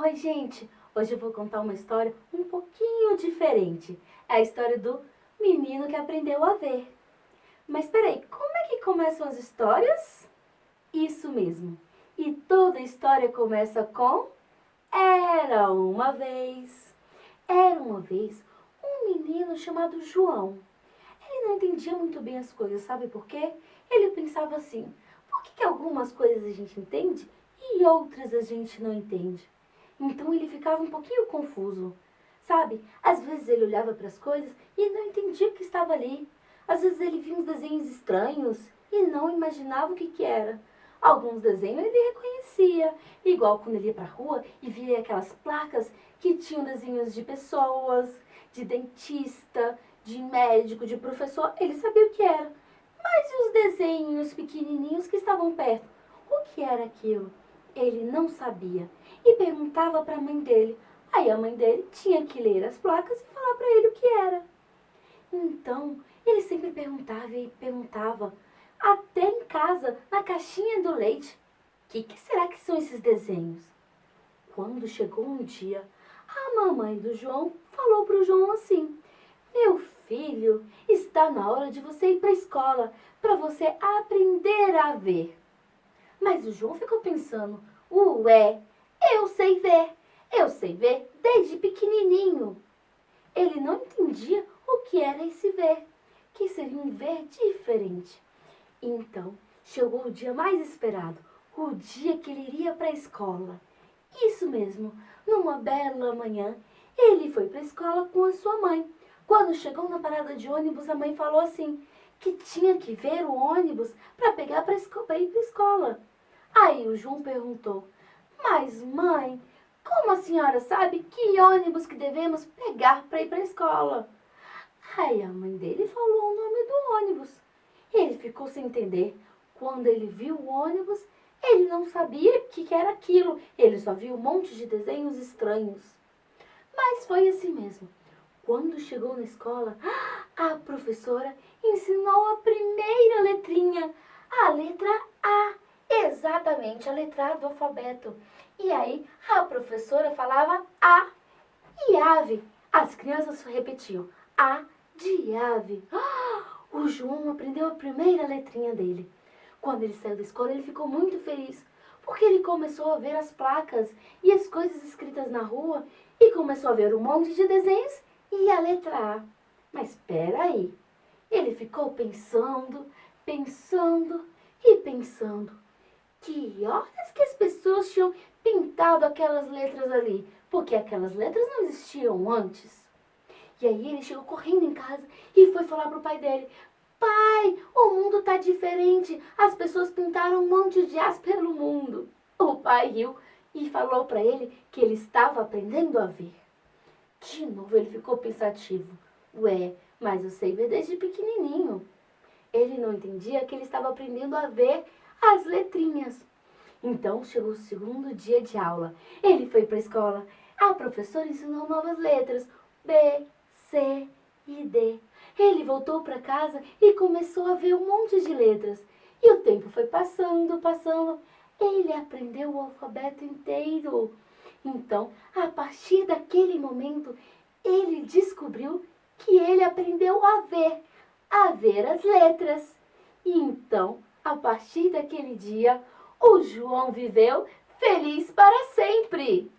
Oi, gente! Hoje eu vou contar uma história um pouquinho diferente. É a história do menino que aprendeu a ver. Mas peraí, como é que começam as histórias? Isso mesmo. E toda história começa com Era uma vez. Era uma vez um menino chamado João. Ele não entendia muito bem as coisas, sabe por quê? Ele pensava assim: por que algumas coisas a gente entende e outras a gente não entende? Então ele ficava um pouquinho confuso, sabe? Às vezes ele olhava para as coisas e não entendia o que estava ali. Às vezes ele via uns desenhos estranhos e não imaginava o que era. Alguns desenhos ele reconhecia, igual quando ele ia para a rua e via aquelas placas que tinham desenhos de pessoas, de dentista, de médico, de professor, ele sabia o que era. Mas e os desenhos pequenininhos que estavam perto? O que era aquilo? Ele não sabia e perguntava para a mãe dele. Aí a mãe dele tinha que ler as placas e falar para ele o que era. Então, ele sempre perguntava e perguntava, até em casa, na caixinha do leite. O que será que são esses desenhos? Quando chegou um dia, a mamãe do João falou para o João assim: meu filho, está na hora de você ir para a escola, para você aprender a ver. Mas o João ficou pensando: ué, eu sei ver desde pequenininho. Ele não entendia o que era esse ver, que seria um ver diferente. Então, chegou o dia mais esperado, o dia que ele iria para a escola. Isso mesmo, numa bela manhã, ele foi para a escola com a sua mãe. Quando chegou na parada de ônibus, a mãe falou assim, que tinha que ver o ônibus para pegar para ir para a escola. Aí o João perguntou: mas mãe, como a senhora sabe que ônibus que devemos pegar para ir para a escola? Aí a mãe dele falou o nome do ônibus. Ele ficou sem entender. Quando ele viu o ônibus, ele não sabia o que era aquilo. Ele só viu um monte de desenhos estranhos. Mas foi assim mesmo. Quando chegou na escola, a professora ensinou a primeira letrinha, a letra A. Exatamente, a letra A do alfabeto. E aí a professora falava A e ave. As crianças repetiam A de ave. O João aprendeu a primeira letrinha dele. Quando ele saiu da escola, ele ficou muito feliz, porque ele começou a ver as placas e as coisas escritas na rua e começou a ver um monte de desenhos e a letra A. Mas espera aí. Ele ficou pensando, pensando e pensando. Que horas que as pessoas tinham pintado aquelas letras ali? Porque aquelas letras não existiam antes. E aí ele chegou correndo em casa e foi falar pro pai dele: pai, o mundo tá diferente. As pessoas pintaram um monte de as pelo mundo. O pai riu e falou para ele que ele estava aprendendo a ver. De novo ele ficou pensativo. Ué, mas eu sei ver desde pequenininho. Ele não entendia que ele estava aprendendo a ver as letrinhas. Então chegou o segundo dia de aula. Ele foi para a escola. A professora ensinou novas letras: B, C e D. Ele voltou para casa e começou a ver um monte de letras. E o tempo foi passando, passando. Ele aprendeu o alfabeto inteiro. Então, a partir daquele momento, ele descobriu que ele aprendeu a ver as letras. E então, a partir daquele dia, o João viveu feliz para sempre.